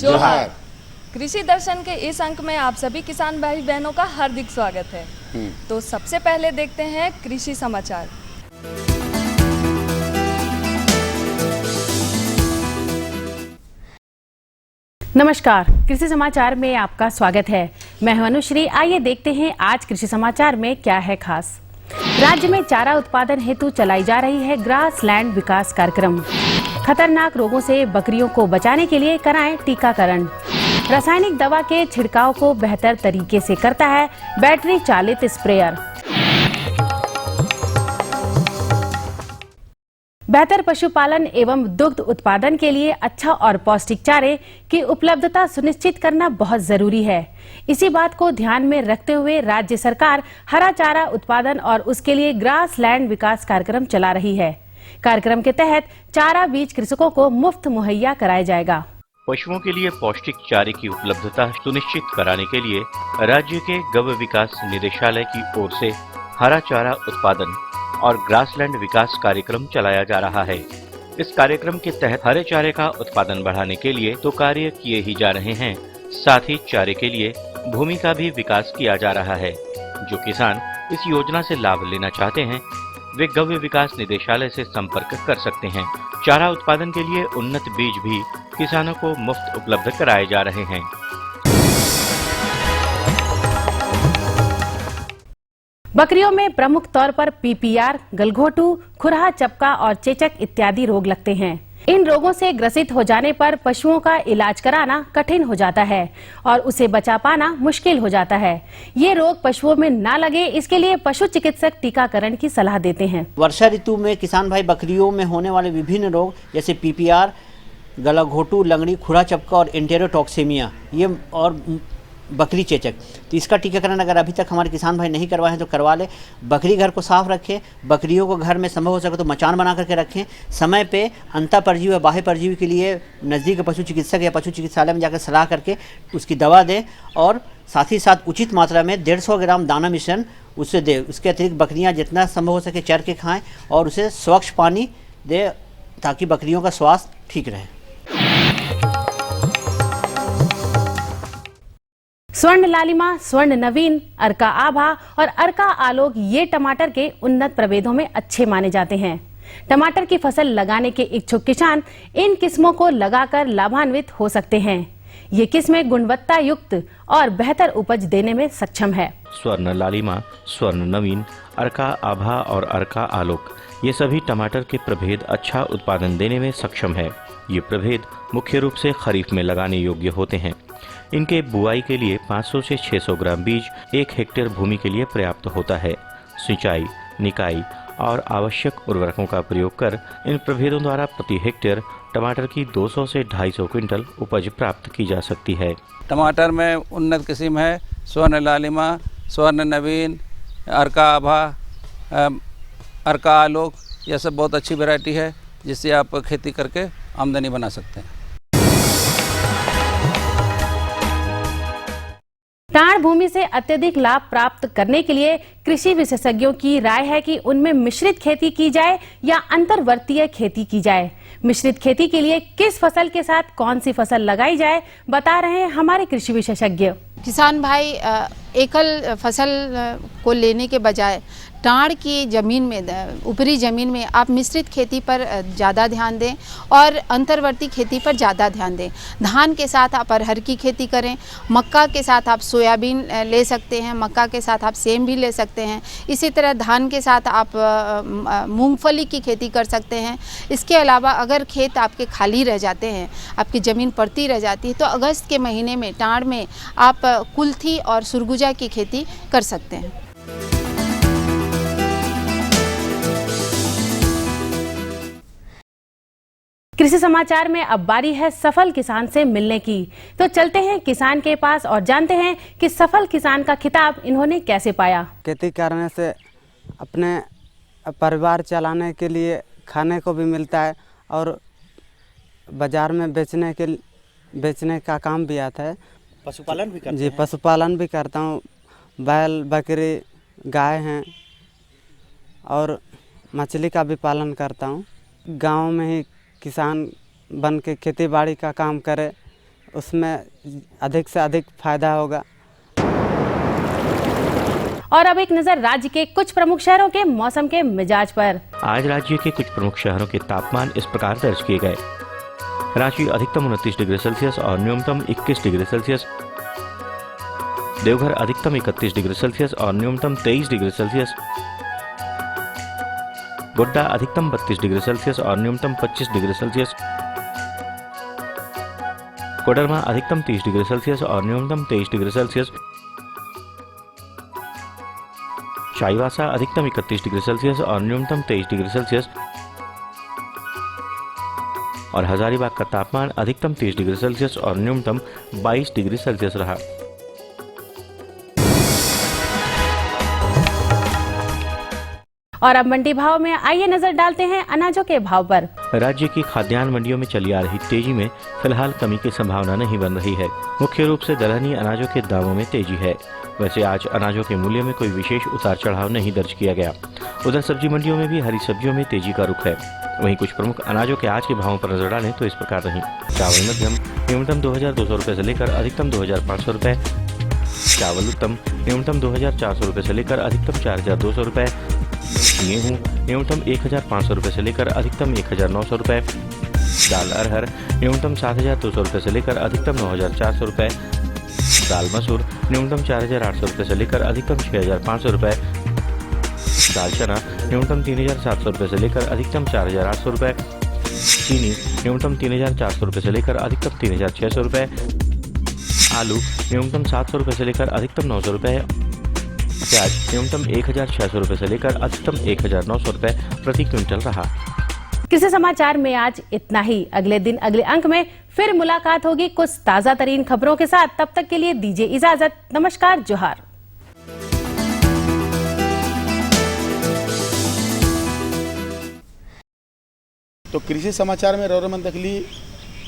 जोहार। कृषि दर्शन के इस अंक में आप सभी किसान भाई बहनों का हार्दिक स्वागत है। तो सबसे पहले देखते हैं कृषि समाचार। नमस्कार, कृषि समाचार में आपका स्वागत है। मैं हूं अनुश्री। आइए देखते हैं आज कृषि समाचार में क्या है खास। राज्य में चारा उत्पादन हेतु चलाई जा रही है ग्रासलैंड विकास कार्यक्रम। खतरनाक रोगों से बकरियों को बचाने के लिए कराएं टीकाकरण। रासायनिक दवा के छिड़काव को बेहतर तरीके से करता है बैटरी चालित स्प्रेयर। बेहतर पशुपालन एवं दुग्ध उत्पादन के लिए अच्छा और पौष्टिक चारे की उपलब्धता सुनिश्चित करना बहुत जरूरी है। इसी बात को ध्यान में रखते हुए राज्य सरकार हरा चारा उत्पादन और उसके लिए ग्रासलैंड विकास कार्यक्रम चला रही है। कार्यक्रम के तहत चारा बीज कृषकों को मुफ्त मुहैया कराया जाएगा। पशुओं के लिए पौष्टिक चारे की उपलब्धता सुनिश्चित कराने के लिए राज्य के गौ विकास निदेशालय की ओर से हरा चारा उत्पादन और ग्रासलैंड विकास कार्यक्रम चलाया जा रहा है। इस कार्यक्रम के तहत हरे चारे का उत्पादन बढ़ाने के लिए तो कार्य किए ही जा रहे हैं, साथ ही चारे के लिए भूमि का भी विकास किया जा रहा है। जो किसान इस योजना से लाभ लेना चाहते हैं वे गौ विकास निदेशालय से संपर्क कर सकते हैं। चारा उत्पादन के लिए उन्नत बीज भी किसानों को मुफ्त उपलब्ध कराए जा रहे हैं। बकरियों में प्रमुख तौर पर पीपीआर, गलघोटू, खुरहा चपका और चेचक इत्यादि रोग लगते हैं। इन रोगों से ग्रसित हो जाने पर पशुओं का इलाज कराना कठिन हो जाता है और उसे बचा पाना मुश्किल हो जाता है। ये रोग पशुओं में ना लगे, इसके लिए पशु चिकित्सक टीकाकरण की सलाह देते हैं। वर्षा ऋतु में किसान भाई बकरियों में होने वाले विभिन्न रोग जैसे पीपीआर, गलाघोटू, लंगड़ी, खुरा चपका और एंटेरोटॉक्सेमिया ये और बकरी चेचक, तो इसका टीकाकरण अगर अभी तक हमारे किसान भाई नहीं करवाए हैं तो करवा ले। बकरी घर को साफ रखें, बकरियों को घर में संभव हो सके तो मचान बना करके रखें। समय पे अंतः परजीवी या बाह्य परजीवी के लिए नज़दीक पशु चिकित्सक या पशु चिकित्सालय में जाकर सलाह करके उसकी दवा दें और साथ ही साथ उचित मात्रा में 150 ग्राम दाना मिश्रण उससे दे। उसके अतिरिक्त बकरियाँ जितना संभव हो सके चर के खाएँ और उसे स्वच्छ पानी दे ताकि बकरियों का स्वास्थ्य ठीक रहे। स्वर्ण लालिमा, स्वर्ण नवीन, अर्का आभा और अर्का आलोक ये टमाटर के उन्नत प्रभेदों में अच्छे माने जाते हैं। टमाटर की फसल लगाने के इच्छुक किसान इन किस्मों को लगाकर लाभान्वित हो सकते हैं। ये किस्में गुणवत्ता युक्त और बेहतर उपज देने में सक्षम है। स्वर्ण लालिमा, स्वर्ण नवीन, अर्का आभा और अर्का आलोक ये सभी टमाटर के प्रभेद अच्छा उत्पादन देने में सक्षम है। ये प्रभेद मुख्य रूप से खरीफ में लगाने योग्य होते हैं। इनके बुआई के लिए 500 से 600 ग्राम बीज 1 हेक्टेयर भूमि के लिए पर्याप्त होता है। सिंचाई, निकाई और आवश्यक उर्वरकों का प्रयोग कर इन प्रभेदों द्वारा प्रति हेक्टेयर टमाटर की 200 से 250 क्विंटल उपज प्राप्त की जा सकती है। टमाटर में उन्नत किस्म है स्वर्ण लालिमा, स्वर्ण नवीन, अर्का आभा, अर्का आलोक, यह सब बहुत अच्छी वैरायटी है जिससे आप खेती करके आमदनी बना सकते हैं। टाण भूमि से अत्यधिक लाभ प्राप्त करने के लिए कृषि विशेषज्ञों की राय है कि उनमें मिश्रित खेती की जाए या अंतर्वर्तीय खेती की जाए। मिश्रित खेती के लिए किस फसल के साथ कौन सी फसल लगाई जाए बता रहे हैं हमारे कृषि विशेषज्ञ। किसान भाई एकल फसल को लेने के बजाय टाड़ की ज़मीन में, ऊपरी ज़मीन में आप मिश्रित खेती पर ज़्यादा ध्यान दें और अंतर्वर्ती खेती पर ज़्यादा ध्यान दें। धान के साथ आप अरहर की खेती करें, मक्का के साथ आप सोयाबीन ले सकते हैं, मक्का के साथ आप सेम भी ले सकते हैं। इसी तरह धान के साथ आप मूंगफली की खेती कर सकते हैं। इसके अलावा अगर खेत आपके खाली रह जाते हैं, आपकी ज़मीन पड़ती रह जाती है, तो अगस्त के महीने में टाड़ में आप कुल्थी और सुरगुजा की खेती कर सकते हैं। कृषि समाचार में अब बारी है सफल किसान से मिलने की। तो चलते हैं किसान के पास और जानते हैं कि सफल किसान का खिताब इन्होंने कैसे पाया। खेती करने से अपने परिवार चलाने के लिए खाने को भी मिलता है और बाजार में बेचने का काम भी आता है। पशुपालन भी करते जी, हैं? पशुपालन भी करता हूँ। बैल, बकरी, गाय हैं और मछली का भी पालन करता हूँ। गांव में ही किसान बन के खेती बाड़ी का काम करे, उसमें अधिक से अधिक फायदा होगा। और अब एक नजर राज्य के कुछ प्रमुख शहरों के मौसम के मिजाज पर। आज राज्य के कुछ प्रमुख शहरों के तापमान इस प्रकार दर्ज किए गए। रांची अधिकतम 29 डिग्री सेल्सियस और न्यूनतम 21 डिग्री सेल्सियस। देवघर अधिकतम 31 डिग्री सेल्सियस और न्यूनतम 23 डिग्री सेल्सियस। गोड्डा अधिकतम 32 डिग्री सेल्सियस और न्यूनतम 25 डिग्री सेल्सियस। कोडरमा अधिकतम 30 डिग्री सेल्सियस और न्यूनतम 23 डिग्री सेल्सियस। चाईबासा अधिकतम 31 डिग्री सेल्सियस और न्यूनतम 23 डिग्री सेल्सियस। और हजारीबाग का तापमान अधिकतम 30 डिग्री सेल्सियस और न्यूनतम 22 डिग्री सेल्सियस रहा। और अब मंडी भाव में आइए नजर डालते हैं अनाजों के भाव पर। राज्य की खाद्यान्न मंडियों में चली आ रही तेजी में फिलहाल कमी की संभावना नहीं बन रही है। मुख्य रूप से दलहनी अनाजों के दामों में तेजी है। वैसे आज अनाजों के मूल्य में कोई विशेष उतार चढ़ाव नहीं दर्ज किया गया। उधर सब्जी मंडियों में भी हरी सब्जियों में तेजी का रुख है। वहीं कुछ प्रमुख अनाजों के आज के भावों पर नजर डालें तो इस प्रकार रही। चावल मध्यम न्यूनतम 2200 रुपए से लेकर अधिकतम 2500 रुपए। चावल उत्तम न्यूनतम 2400 रुपए से लेकर अधिकतम 4200 रुपए। गेहूँ न्यूनतम 1500 रुपए से लेकर अधिकतम 1900 रुपए। दाल अरहर न्यूनतम 7200 रुपए से लेकर अधिकतम 9400 रुपए। दाल मसूर न्यूनतम 4800 रुपए से लेकर अधिकतम 6500 रुपए। दाल चना न्यूनतम 3700 रुपए से लेकर अधिकतम 4800 रुपए। चीनी न्यूनतम 3400 रुपए से लेकर अधिकतम 3600 रुपए। आलू न्यूनतम 700 रुपए से लेकर अधिकतम 900 रुपए। प्याज न्यूनतम 1600 रुपए से लेकर अधिकतम 1900 रुपए प्रति क्विंटल रहा। कृषि समाचार में आज इतना ही। अगले दिन अगले अंक में फिर मुलाकात होगी कुछ ताजा तरीन खबरों के साथ। तब तक के लिए दीजिए इजाजत। नमस्कार, जोहार। तो कृषि समाचार में रौरमन दखली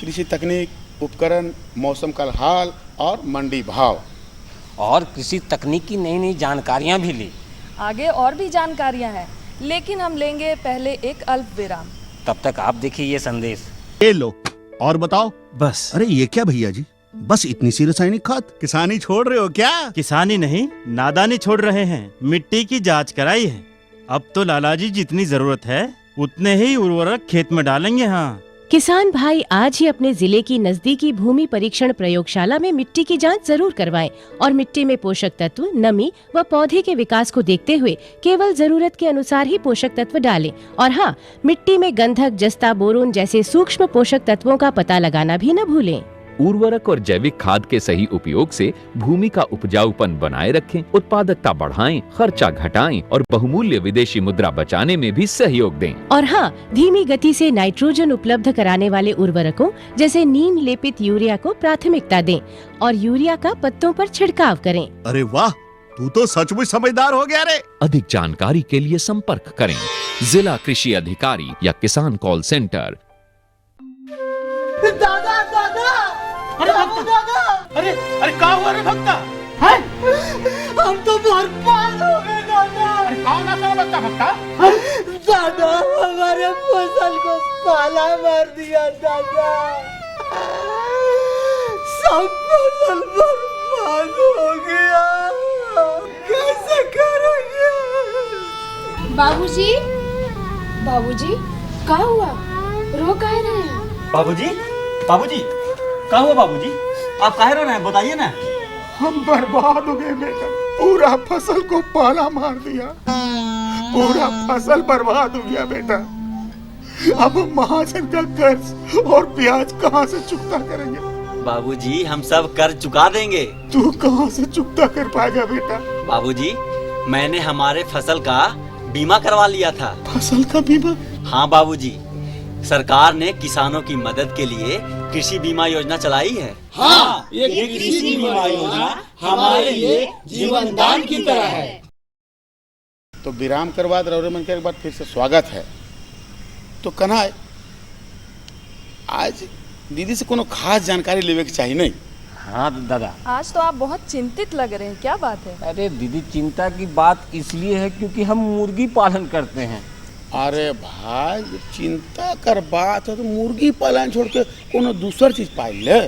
कृषि तकनीक, उपकरण, मौसम का हाल और मंडी भाव और कृषि तकनीक की नई नई जानकारियां भी ली। आगे और भी जानकारियां हैं, लेकिन हम लेंगे पहले एक अल्प विराम। तब तक आप देखिए ये संदेश। ये लो और बताओ। बस। अरे ये क्या भैया जी, बस इतनी सी रासायनिक खाद? किसानी छोड़ रहे हो क्या? किसानी नहीं, नादानी छोड़ रहे हैं। मिट्टी की जांच कराई है। अब तो लालाजी जितनी जरूरत है उतने ही उर्वरक खेत में डालेंगे। हाँ, किसान भाई आज ही अपने जिले की नजदीकी भूमि परीक्षण प्रयोगशाला में मिट्टी की जांच जरूर करवाएं और मिट्टी में पोषक तत्व, नमी व पौधे के विकास को देखते हुए केवल जरूरत के अनुसार ही पोषक तत्व डालें। और हाँ, मिट्टी में गंधक, जस्ता, बोरोन जैसे सूक्ष्म पोषक तत्वों का पता लगाना भी न भूलें। उर्वरक और जैविक खाद के सही उपयोग से भूमि का उपजाऊपन बनाए रखें, उत्पादकता बढ़ाएं, खर्चा घटाएं और बहुमूल्य विदेशी मुद्रा बचाने में भी सहयोग दें। और हाँ, धीमी गति से नाइट्रोजन उपलब्ध कराने वाले उर्वरकों जैसे नीम लेपित यूरिया को प्राथमिकता दें और यूरिया का पत्तों पर छिड़काव करें। अरे वाह, तू तो सचमुच समझदार हो गया रे। अधिक जानकारी के लिए संपर्क करें जिला कृषि अधिकारी या किसान कॉल सेंटर। दादा दादा, अरे दादा, अरे क्या हुआ रे भक्ता? हम तो बर्बाद हो गए दादा। अरे कौन आता बच्चा भक्ता? दादा, हमारे फसल को पाला मार दिया दादा। सब फसल बर्बाद हो गया, कैसे करेंगे? बाबूजी, बाबूजी, क्या हुआ? रो काहे रहे हैं? बाबूजी, बाबूजी, क्या हुआ बाबूजी? आप काहे रो रहे हैं, बताइए ना। हम बर्बाद हो गए बेटा, पूरा फसल को पाला मार दिया, पूरा फसल बर्बाद हो गया बेटा। अब महाजन का कर्ज और ब्याज कहाँ से चुकता करेंगे? बाबूजी, हम सब कर्ज चुका देंगे। तू कहाँ से चुकता कर पाएगा बेटा? बाबूजी, मैंने हमारे फसल का बीमा करवा लिया था। फसल का बीमा? हाँ बाबूजी, सरकार ने किसानों की मदद के लिए कृषि बीमा योजना चलाई है। हाँ, ये कृषि बीमा योजना हमारे लिए जीवन दान की तरह है। तो विराम के बाद रौरमन के एक बार फिर से स्वागत है। तो कन्हा, आज दीदी से कोनो खास जानकारी लेवे के चाहिए नहीं? हाँ दादा। आज तो आप बहुत चिंतित लग रहे हैं, क्या बात है? अरे दीदी, चिंता की बात इसलिए है क्योंकि हम मुर्गी पालन करते हैं। अरे भाई, चिंता कर बात है तो मुर्गी पालन छोड़ के कोनो दूसर चीज पाल ले।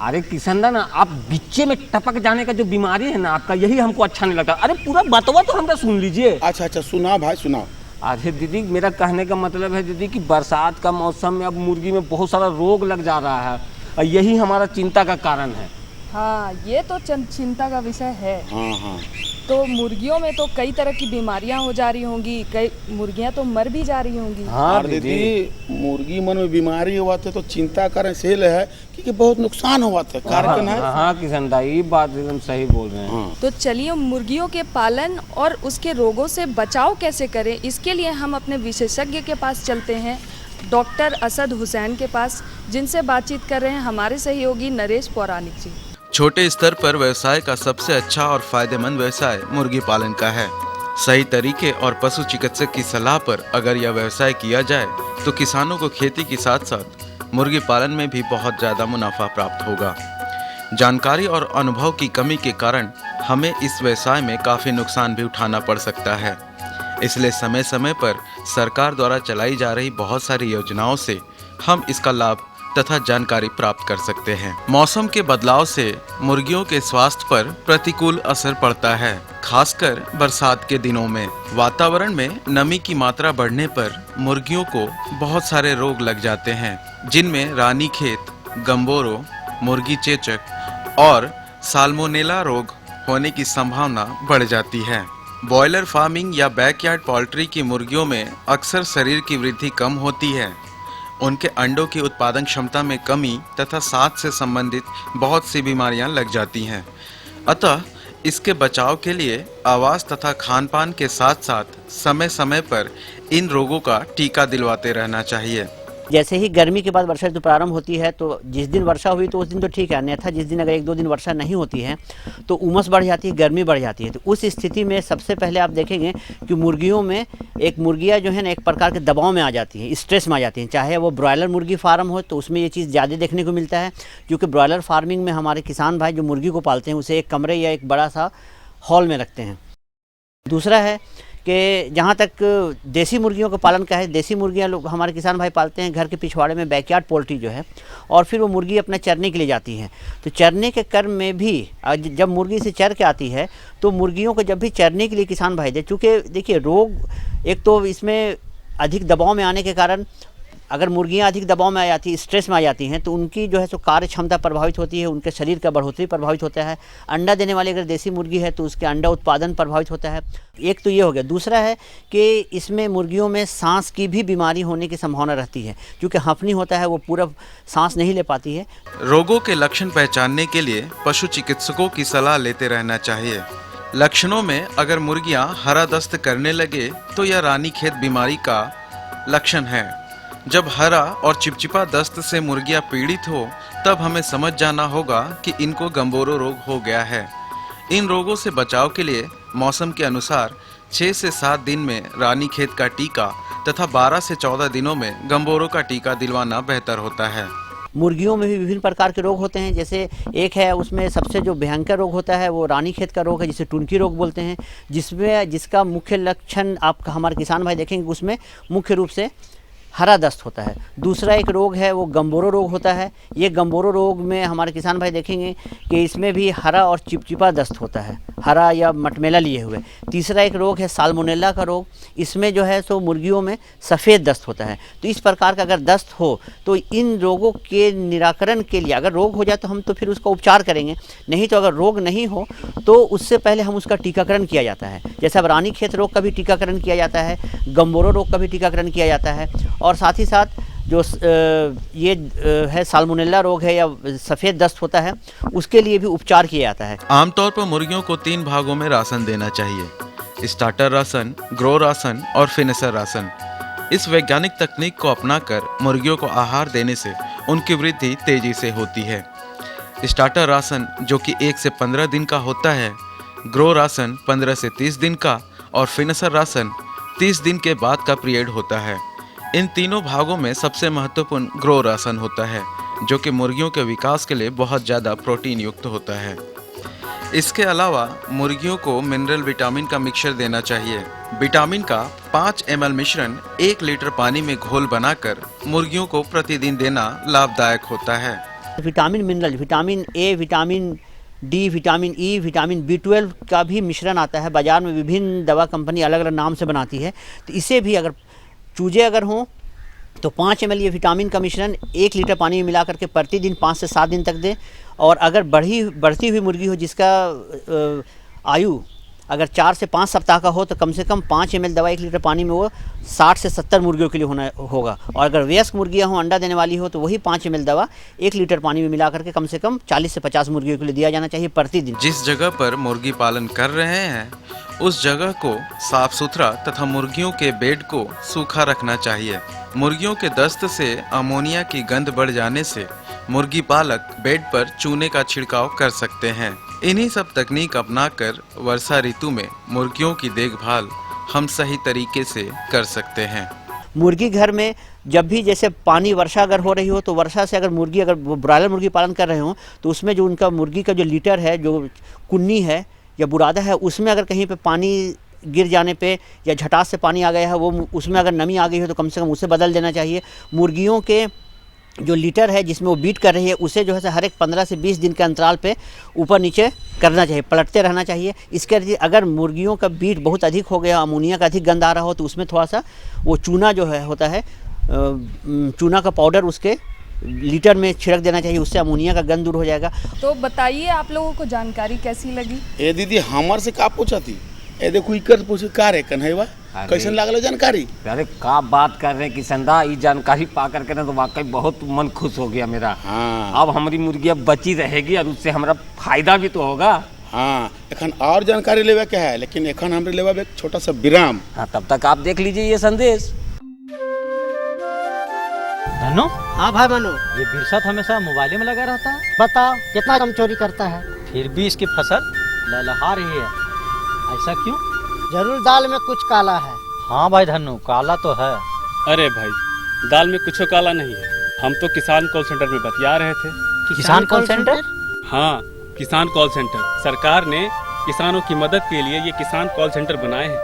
अरे किशन ना, आप बीचे में टपक जाने का जो बीमारी है ना आपका, यही हमको अच्छा नहीं लगता। अरे पूरा बतवा तो हमका सुन लीजिए। अच्छा अच्छा, सुना भाई सुना। अरे दीदी, मेरा कहने का मतलब है दीदी कि बरसात का मौसम में अब मुर्गी में बहुत सारा रोग लग जा रहा है और यही हमारा चिंता का कारण है। हाँ, ये तो चिंता का विषय है। हाँ हाँ। तो मुर्गियों में तो कई तरह की बीमारियां हो जा रही होंगी, कई मुर्गियां तो मर भी जा रही होंगी। हाँ दीदी, मुर्गी मन में बीमारी हुआ थे तो चिंता करें से है क्योंकि बहुत नुकसान हुआ था। कारण है। हाँ किशन दाई, ये बात एकदम सही बोल रहे हैं। तो चलिए मुर्गियों के पालन और उसके रोगों से बचाव कैसे करें, इसके लिए हम अपने विशेषज्ञ के पास चलते हैं, डॉक्टर असद हुसैन के पास, जिनसे बातचीत कर रहे हैं हमारे सहयोगी नरेश पौराणिक जी। छोटे स्तर पर व्यवसाय का सबसे अच्छा और फायदेमंद व्यवसाय मुर्गी पालन का है। सही तरीके और पशु चिकित्सक की सलाह पर अगर यह व्यवसाय किया जाए तो किसानों को खेती के साथ साथ मुर्गी पालन में भी बहुत ज़्यादा मुनाफा प्राप्त होगा। जानकारी और अनुभव की कमी के कारण हमें इस व्यवसाय में काफ़ी नुकसान भी उठाना पड़ सकता है। इसलिए समय समय पर सरकार द्वारा चलाई जा रही बहुत सारी योजनाओं से हम इसका लाभ तथा जानकारी प्राप्त कर सकते हैं। मौसम के बदलाव से मुर्गियों के स्वास्थ्य पर प्रतिकूल असर पड़ता है, खासकर बरसात के दिनों में। वातावरण में नमी की मात्रा बढ़ने पर मुर्गियों को बहुत सारे रोग लग जाते हैं, जिनमें रानीखेत, गंबोरो, मुर्गी चेचक और साल्मोनेला रोग होने की संभावना बढ़ जाती है। बॉयलर फार्मिंग या बैकयार्ड पोल्ट्री की मुर्गियों में अक्सर शरीर की वृद्धि कम होती है, उनके अंडों की उत्पादन क्षमता में कमी तथा सांस से संबंधित बहुत सी बीमारियां लग जाती हैं। अतः इसके बचाव के लिए आवास तथा खानपान के साथ साथ समय समय पर इन रोगों का टीका दिलवाते रहना चाहिए। जैसे ही गर्मी के बाद वर्षा ऋतु प्रारंभ होती है तो जिस दिन वर्षा हुई तो उस दिन तो ठीक है, अन्यथा जिस दिन अगर 1-2 दिन वर्षा नहीं होती है तो उमस बढ़ जाती है, गर्मी बढ़ जाती है। तो उस स्थिति में सबसे पहले आप देखेंगे कि मुर्गियों में एक मुर्गियाँ जो है ना एक प्रकार के दबाव में आ जाती हैं, स्ट्रेस में आ जाती हैं। चाहे वो ब्रॉयलर मुर्गी फार्म हो तो उसमें ये चीज़ ज़्यादा देखने को मिलता है, क्योंकि ब्रॉयलर फार्मिंग में हमारे किसान भाई जो मुर्गी को पालते हैं उसे एक कमरे या एक बड़ा सा हॉल में रखते हैं। दूसरा है कि जहाँ तक देसी मुर्गियों का पालन का है, देसी मुर्गियाँ लोग हमारे किसान भाई पालते हैं घर के पिछवाड़े में, बैकयार्ड पोल्ट्री जो है, और फिर वो मुर्गी अपना चरने के लिए जाती हैं। तो चरने के क्रम में भी जब मुर्गी से चर के आती है तो मुर्गियों को जब भी चरने के लिए किसान भाई दे, चूँकि देखिए रोग एक तो इसमें अधिक दबाव में आने के कारण अगर मुर्गियां अधिक दबाव में आ जाती हैं, स्ट्रेस में आ जाती हैं, तो उनकी जो है सो कार्य क्षमता प्रभावित होती है, उनके शरीर का बढ़ोतरी प्रभावित होता है। अंडा देने वाली अगर देसी मुर्गी है तो उसके अंडा उत्पादन प्रभावित होता है। एक तो ये हो गया। दूसरा है कि इसमें मुर्गियों में सांस की भी बीमारी होने की संभावना रहती है, क्योंकि हफनी होता है, वो पूरा सांस नहीं ले पाती है। रोगों के लक्षण पहचानने के लिए पशु चिकित्सकों की सलाह लेते रहना चाहिए। लक्षणों में अगर मुर्गियां हरा दस्त करने लगे तो यह रानीखेत बीमारी का लक्षण है। जब हरा और चिपचिपा दस्त से मुर्गियां पीड़ित हो तब हमें समझ जाना होगा कि इनको गंबोरो रोग हो गया है। इन रोगों से बचाव के लिए मौसम के अनुसार 6 से 7 दिन में रानीखेत का टीका तथा 12 से 14 दिनों में गंबोरो का टीका दिलवाना बेहतर होता है। मुर्गियों में भी विभिन्न प्रकार के रोग होते हैं। जैसे एक है, उसमें सबसे जो भयंकर रोग होता है वो रानीखेत का रोग है, जिसे टुनकी रोग बोलते हैं, जिसका मुख्य लक्षण आप हमारे किसान भाई देखेंगे उसमें मुख्य रूप से हरा दस्त होता है। दूसरा एक रोग है वो गंबोरो रोग होता है। ये गंबोरो रोग में हमारे किसान भाई देखेंगे कि इसमें भी हरा और चिपचिपा दस्त होता है, हरा या मटमेला लिए हुए। तीसरा एक रोग है साल्मोनेला का रोग, इसमें जो है सो मुर्गियों में सफ़ेद दस्त होता है। तो इस प्रकार का अगर दस्त हो तो इन रोगों के निराकरण के लिए, अगर रोग हो जाए तो हम तो फिर उसका उपचार करेंगे, नहीं तो अगर रोग नहीं हो तो उससे पहले हम उसका टीकाकरण किया जाता है। जैसे अब रानीखेत रोग का भी टीकाकरण किया जाता है, गंबोरो रोग का भी टीकाकरण किया जाता है, और साथ ही साथ जो ये है साल्मोनेला रोग है या सफ़ेद दस्त होता है उसके लिए भी उपचार किया जाता है। आमतौर पर मुर्गियों को 3 भागों में राशन देना चाहिए: स्टार्टर राशन, ग्रो राशन और फिनिशर राशन। इस वैज्ञानिक तकनीक को अपनाकर मुर्गियों को आहार देने से उनकी वृद्धि तेजी से होती है। स्टार्टर राशन जो कि 1 से 15 दिन का होता है, ग्रो राशन 15 से 30 दिन का और फिनिशर राशन 30 दिन के बाद का पीरियड होता है। इन तीनों भागों में सबसे महत्वपूर्ण ग्रो राशन होता है, जो कि मुर्गियों के विकास के लिए बहुत ज़्यादा प्रोटीन युक्त होता है। इसके अलावा मुर्गियों को मिनरल विटामिन का मिक्सचर देना चाहिए। विटामिन का 5 ml मिश्रण 1 लीटर पानी में घोल बनाकर मुर्गियों को प्रतिदिन देना लाभदायक होता है। Vitamin mineral, vitamin A, vitamin D, vitamin E, vitamin B12 का भी मिश्रण आता है। बाज़ार में विभिन्न दवा कंपनी अलग अलग नाम से बनाती है। तो इसे भी अगर चूजे अगर हों तो 5 ml ये विटामिन का मिश्रण 1 लीटर पानी में मिला करके प्रतिदिन 5 से 7 दिन तक दें। और अगर बढ़ती हुई मुर्गी हो जिसका आयु अगर 4 से 5 सप्ताह का हो तो कम से कम 5 ml दवा 1 लीटर पानी में वो 60 से 70 मुर्गियों के लिए होगा। और अगर वयस्क मुर्गियां हों, अंडा देने वाली हो, तो वही 5 ml दवा 1 लीटर पानी में मिला करके कम से कम 40 से 50 मुर्गियों के लिए दिया जाना चाहिए प्रतिदिन। जिस जगह पर मुर्गी पालन कर रहे हैं उस जगह को साफ सुथरा तथा मुर्गियों के बेड को सूखा रखना चाहिए। मुर्गियों के दस्त से अमोनिया की गंध बढ़ जाने से मुर्गी पालक बेड पर चूने का छिड़काव कर सकते हैं। इन्हीं सब तकनीक अपनाकर वर्षा ऋतु में मुर्गियों की देखभाल हम सही तरीके से कर सकते हैं। मुर्गी घर में जब भी जैसे पानी वर्षा अगर हो रही हो तो वर्षा से अगर ब्रायलर मुर्गी पालन कर रहे हो तो उसमें जो उनका मुर्गी का जो लीटर है, जो कुन्नी है या बुरादा है, उसमें अगर कहीं पे पानी गिर जाने पे या झटास से पानी आ गया है, वो उसमें अगर नमी आ गई हो तो कम से कम उसे बदल देना चाहिए। मुर्गियों के जो लीटर है जिसमें वो बीट कर रही है उसे जो है हर एक 15 से 20 दिन के अंतराल पे ऊपर नीचे करना चाहिए, पलटते रहना चाहिए। इसके अगर मुर्गियों का बीट बहुत अधिक हो गया, अमोनिया का अधिक गंध आ रहा हो तो उसमें थोड़ा सा वो चूना जो है होता है, चूना का पाउडर उसके लीटर में छिड़क देना चाहिए, उससे अमोनिया का गंध दूर हो जाएगा। तो बताइए आप लोगों को जानकारी कैसी लगी? ए दीदी हमार से का पूछा थी? ए देखो इकर पूछे का रे कन्हैया कैसन लागल जानकारी? अरे का बात कर रहे हैं किसंदा, ये जानकारी पा करके ना तो वाकई बहुत मन खुश हो गया मेरा। हाँ। अब हमारी मुर्गियाँ बची रहेगी और उससे हमारा फायदा भी तो होगा। हाँ, एखन और जानकारी लेवे के है, लेकिन एखन हमरे लेवा एक छोटा सा विराम। हाँ, तब तक आप देख लीजिए ये संदेश। धनो? हाँ भाई मनु। ये बिरसत हमेशा मोबाइल में लगा रहता है। बताओ कितना कम चोरी करता है? फिर भी इसकी फसल लहलहा रही है, ऐसा क्यों? जरूर दाल में कुछ काला है। हाँ भाई धनु, काला तो है। अरे भाई, दाल में कुछ काला नहीं है। हम तो किसान कॉल सेंटर में बतिया रहे थे। किसान कॉल सेंटर? हाँ, किसान कॉल सेंटर। सरकार ने किसानों की मदद के लिए ये किसान कॉल सेंटर बनाए हैं।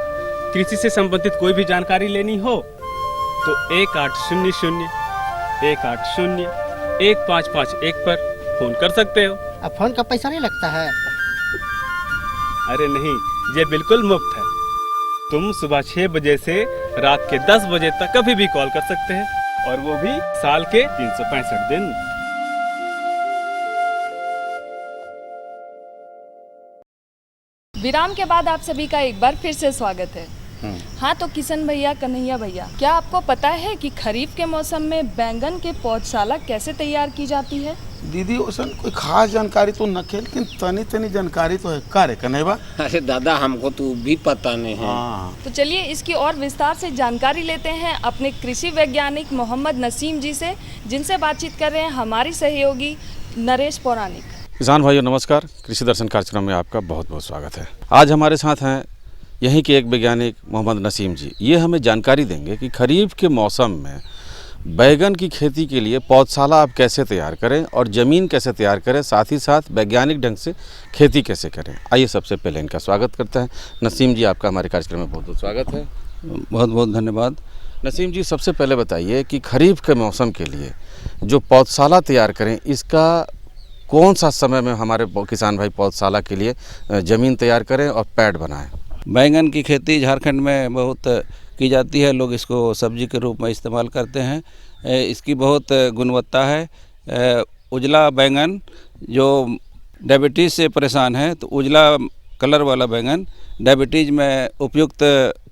कृषि से संबंधित कोई भी जानकारी लेनी हो तो 1800-180-1551 पर फोन कर सकते हो। अब फोन का पैसा नहीं लगता है? अरे नहीं, ये बिल्कुल मुफ्त है। तुम सुबह 6 बजे से रात के 10 बजे तक कभी भी कॉल कर सकते हैं, और वो भी साल के 365 दिन। विराम के बाद आप सभी का एक बार फिर से स्वागत है। हाँ, तो किशन भैया, कन्हैया भैया, क्या आपको पता है कि खरीफ के मौसम में बैंगन के पौधशाला कैसे तैयार की जाती है? दीदी उसन कोई खास जानकारी तो न खे, लेकिन तनी तनी जानकारी तो है। का रे कन्हैया? अरे दादा, हमको तो भी पता नहीं है। हाँ। तो चलिए इसकी और विस्तार से जानकारी लेते हैं अपने कृषि वैज्ञानिक मोहम्मद नसीम जी से, जिनसे बातचीत कर रहे हैं हमारी सहयोगी नरेश पौराणिक। किसान भाइयों नमस्कार, कृषि दर्शन कार्यक्रम में आपका बहुत बहुत स्वागत है। आज हमारे साथ हैं यहीं के एक वैज्ञानिक मोहम्मद नसीम जी। ये हमें जानकारी देंगे कि खरीफ के मौसम में बैगन की खेती के लिए पौधशाला आप कैसे तैयार करें और ज़मीन कैसे तैयार करें, साथ ही साथ वैज्ञानिक ढंग से खेती कैसे करें। आइए सबसे पहले इनका स्वागत करते हैं। नसीम जी, आपका हमारे कार्यक्रम में बहुत बहुत स्वागत है। बहुत बहुत धन्यवाद। नसीम जी, सबसे पहले बताइए कि खरीफ के मौसम के लिए जो पौधशाला तैयार करें, इसका कौन सा समय में हमारे किसान भाई पौधशाला के लिए ज़मीन तैयार करें और पैड बनाएं? बैंगन की खेती झारखंड में बहुत की जाती है। लोग इसको सब्जी के रूप में इस्तेमाल करते हैं। इसकी बहुत गुणवत्ता है। उजला बैंगन, जो डायबिटीज़ से परेशान है तो उजला कलर वाला बैंगन डायबिटीज़ में उपयुक्त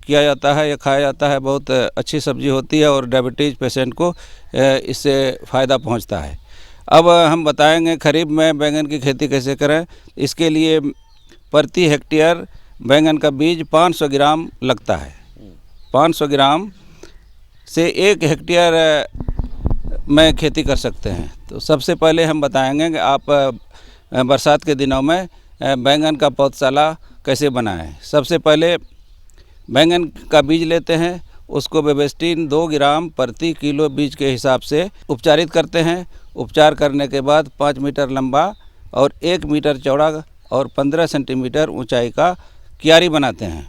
किया जाता है या खाया जाता है। बहुत अच्छी सब्जी होती है और डायबिटीज़ पेशेंट को इससे फ़ायदा पहुंचता है। अब हम बताएंगे खरीफ में बैंगन की खेती कैसे करें। इसके लिए प्रति हेक्टेयर बैंगन का बीज 500 ग्राम लगता है। 500 ग्राम से 1 हेक्टेयर में खेती कर सकते हैं। तो सबसे पहले हम बताएंगे कि आप बरसात के दिनों में बैंगन का पौधशाला कैसे बनाएं। सबसे पहले बैंगन का बीज लेते हैं, उसको बेबेस्टिन 2 ग्राम प्रति किलो बीज के हिसाब से उपचारित करते हैं। उपचार करने के बाद 5 मीटर लंबा और 1 मीटर चौड़ा और 15 सेंटीमीटर ऊंचाई का क्यारी बनाते हैं,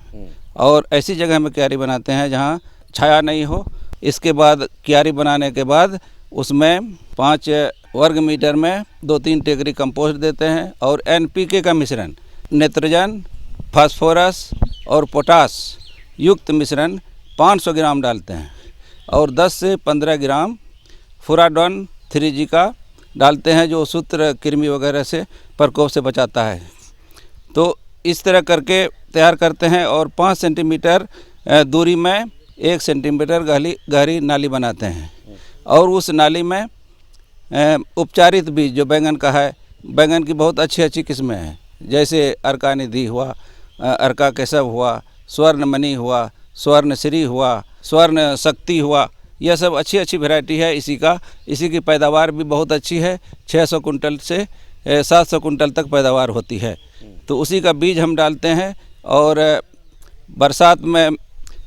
और ऐसी जगह में क्यारी बनाते हैं जहां छाया नहीं हो। इसके बाद क्यारी बनाने के बाद उसमें 5 वर्ग मीटर में 2-3 टेकरी कंपोस्ट देते हैं और NPK का मिश्रण नाइट्रोजन, फास्फोरस और पोटास युक्त मिश्रण 500 ग्राम डालते हैं और 10 से 15 ग्राम फुराडोन 3G का डालते हैं, जो सूत्र कृमि वगैरह से प्रकोप से बचाता है। तो इस तरह करके तैयार करते हैं और 5 सेंटीमीटर दूरी में 1 सेंटीमीटर गहरी नाली बनाते हैं और उस नाली में उपचारित बीज जो बैंगन का है, बैंगन की बहुत अच्छी अच्छी किस्में हैं, जैसे अर्का निधि हुआ, अर्का केशव हुआ, स्वर्णमणि हुआ, स्वर्णश्री हुआ, स्वर्ण शक्ति हुआ, यह सब अच्छी अच्छी वैरायटी है। इसी की पैदावार भी बहुत अच्छी है, 600 कुंटल से 700 कुंटल तक पैदावार होती है। तो उसी का बीज हम डालते हैं और बरसात में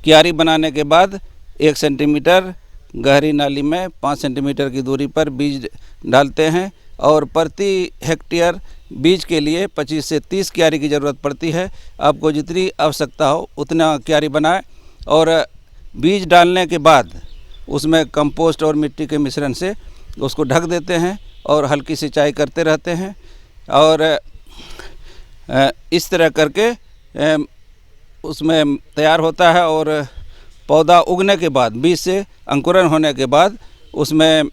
क्यारी बनाने के बाद 1 सेंटीमीटर गहरी नाली में 5 सेंटीमीटर की दूरी पर बीज डालते हैं और प्रति हेक्टेयर बीज के लिए 25 से 30 क्यारी की ज़रूरत पड़ती है। आपको जितनी आवश्यकता हो उतना क्यारी बनाएं और बीज डालने के बाद उसमें कंपोस्ट और मिट्टी के मिश्रण से उसको ढक देते हैं और हल्की सिंचाई करते रहते हैं और इस तरह करके उसमें तैयार होता है। और पौधा उगने के बाद, बीज से अंकुरन होने के बाद उसमें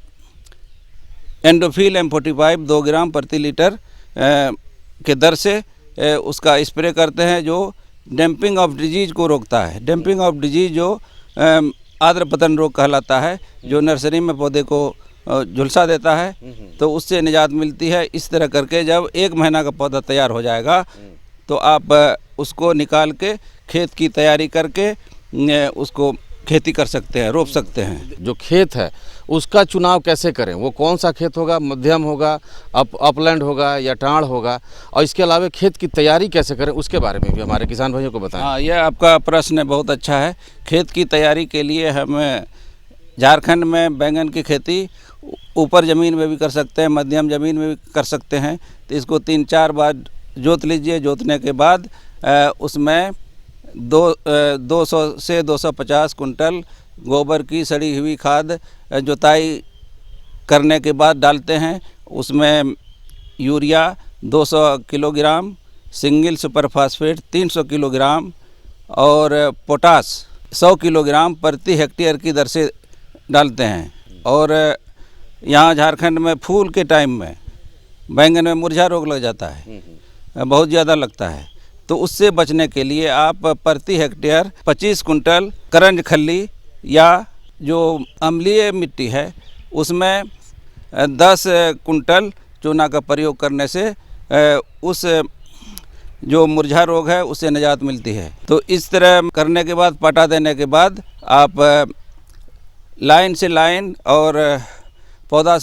एंडोफिल M45 2 ग्राम प्रति लीटर के दर से उसका स्प्रे करते हैं, जो डैम्पिंग ऑफ डिजीज़ को रोकता है। डैम्पिंग ऑफ डिजीज़ जो आर्द्र पतन रोग कहलाता है, जो नर्सरी में पौधे को झुलसा देता है, तो उससे निजात मिलती है। इस तरह करके जब 1 महीना का पौधा तैयार हो जाएगा तो आप उसको निकाल के खेत की तैयारी करके उसको खेती कर सकते हैं, रोप सकते हैं। जो खेत है उसका चुनाव कैसे करें, वो कौन सा खेत होगा, मध्यम होगा, अपलैंड होगा या टाड़ होगा, और इसके अलावा खेत की तैयारी कैसे करें, उसके बारे में भी हमारे किसान भाइयों को बताएं। हाँ, यह आपका प्रश्न बहुत अच्छा है। खेत की तैयारी के लिए हम झारखंड में बैंगन की खेती ऊपर ज़मीन में भी कर सकते हैं, मध्यम ज़मीन में भी कर सकते हैं। तो इसको 3-4 बार जोत लीजिए। जोतने के बाद उसमें 200 से 250 कुंटल गोबर की सड़ी हुई खाद जुताई करने के बाद डालते हैं। उसमें urea 200 kilogram, single super phosphate 300 kilogram और पोटास 100 किलोग्राम प्रति हेक्टेयर की दर से डालते हैं। और यहाँ झारखंड में फूल के टाइम में बैंगन में मुरझा रोग लग जाता है, बहुत ज़्यादा लगता है। तो उससे बचने के लिए आप प्रति हेक्टेयर 25 कुंटल करंज खल्ली या जो अम्लीय मिट्टी है उसमें 10 कुंटल चूना का प्रयोग करने से उस जो मुरझा रोग है उससे निजात मिलती है। तो इस तरह करने के बाद, पटा देने के बाद आप लाइन से लाइन और पौधा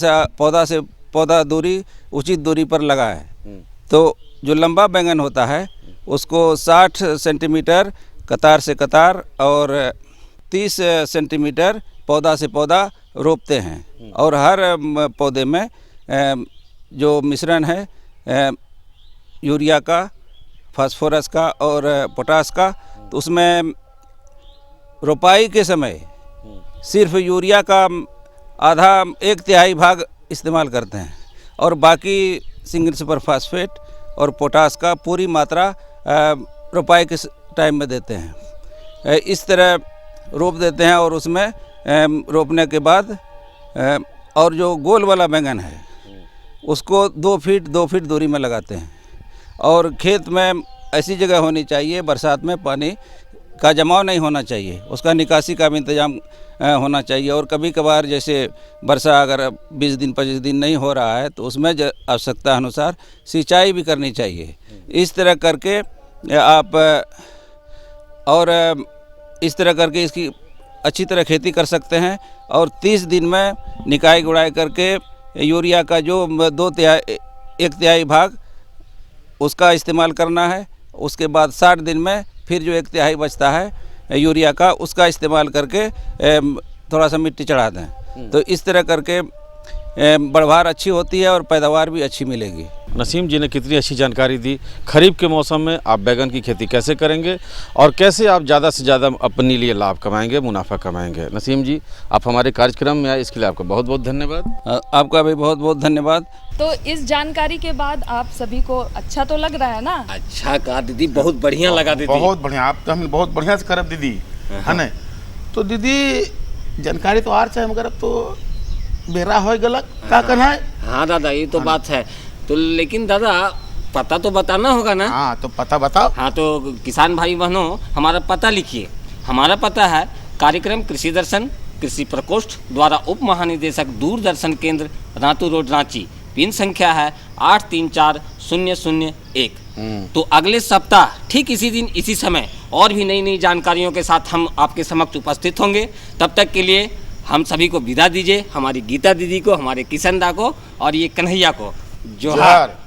से पौधा दूरी उचित दूरी पर लगाएं। तो जो लंबा बैंगन होता है उसको 60 सेंटीमीटर कतार से कतार और 30 सेंटीमीटर पौधा से पौधा रोपते हैं। और हर पौधे में जो मिश्रण है यूरिया का, फास्फोरस का और पोटास का, तो उसमें रोपाई के समय सिर्फ यूरिया का आधा 1/3 भाग इस्तेमाल करते हैं और बाकी सिंगल सुपर फास्फेट और पोटास का पूरी मात्रा रोपाई के टाइम में देते हैं। इस तरह रोप देते हैं और उसमें रोपने के बाद और जो गोल वाला बैंगन है उसको 2 फीट दूरी में लगाते हैं। और खेत में ऐसी जगह होनी चाहिए, बरसात में पानी का जमाव नहीं होना चाहिए, उसका निकासी का भी इंतजाम होना चाहिए। और कभी कभार जैसे वर्षा अगर 20 दिन 25 दिन नहीं हो रहा है तो उसमें आवश्यकता अनुसार सिंचाई भी करनी चाहिए। इस तरह करके आप और इस तरह करके इसकी अच्छी तरह खेती कर सकते हैं। और 30 दिन में निकाई गुड़ाई करके यूरिया का जो 1/3 भाग उसका इस्तेमाल करना है। उसके बाद 60 दिन में फिर जो 1/3 बचता है यूरिया का उसका इस्तेमाल करके थोड़ा सा मिट्टी चढ़ा दें। तो इस तरह करके बढ़वार अच्छी होती है और पैदावार भी अच्छी मिलेगी। नसीम जी ने कितनी अच्छी जानकारी दी। खरीफ के मौसम में आप बैगन की खेती कैसे करेंगे और कैसे आप ज़्यादा से ज़्यादा अपने लिए लाभ कमाएंगे, मुनाफा कमाएंगे। नसीम जी, आप हमारे कार्यक्रम में आए, इसके लिए आपका बहुत बहुत धन्यवाद। आपका भी बहुत बहुत धन्यवाद। तो इस जानकारी के बाद आप सभी को अच्छा तो लग रहा है ना? अच्छा कहा दीदी, बहुत बढ़िया लगा दीदी। बहुत बढ़िया, आप तो हम बहुत बढ़िया से करब दीदी, है ना। तो दीदी जानकारी तो आर चाहे, मगर अब तो बेरा हो गलत का करना है। हाँ दादा, ये तो बात है। तो लेकिन दादा पता तो बताना होगा ना? हाँ, तो पता बताओ। हाँ, तो किसान भाई बहनों, हमारा पता लिखिए। हमारा पता है कार्यक्रम कृषि दर्शन, कृषि प्रकोष्ठ द्वारा उप महानिदेशक, दूरदर्शन केंद्र, रातू रोड, रांची। पिन संख्या है 834001। तो अगले सप्ताह ठीक इसी दिन इसी समय और भी नई नई जानकारियों के साथ हम आपके समक्ष उपस्थित होंगे। तब तक के लिए हम सभी को विदा दीजिए, हमारी गीता दीदी को, हमारे किशन दा को और ये कन्हैया को जोहार।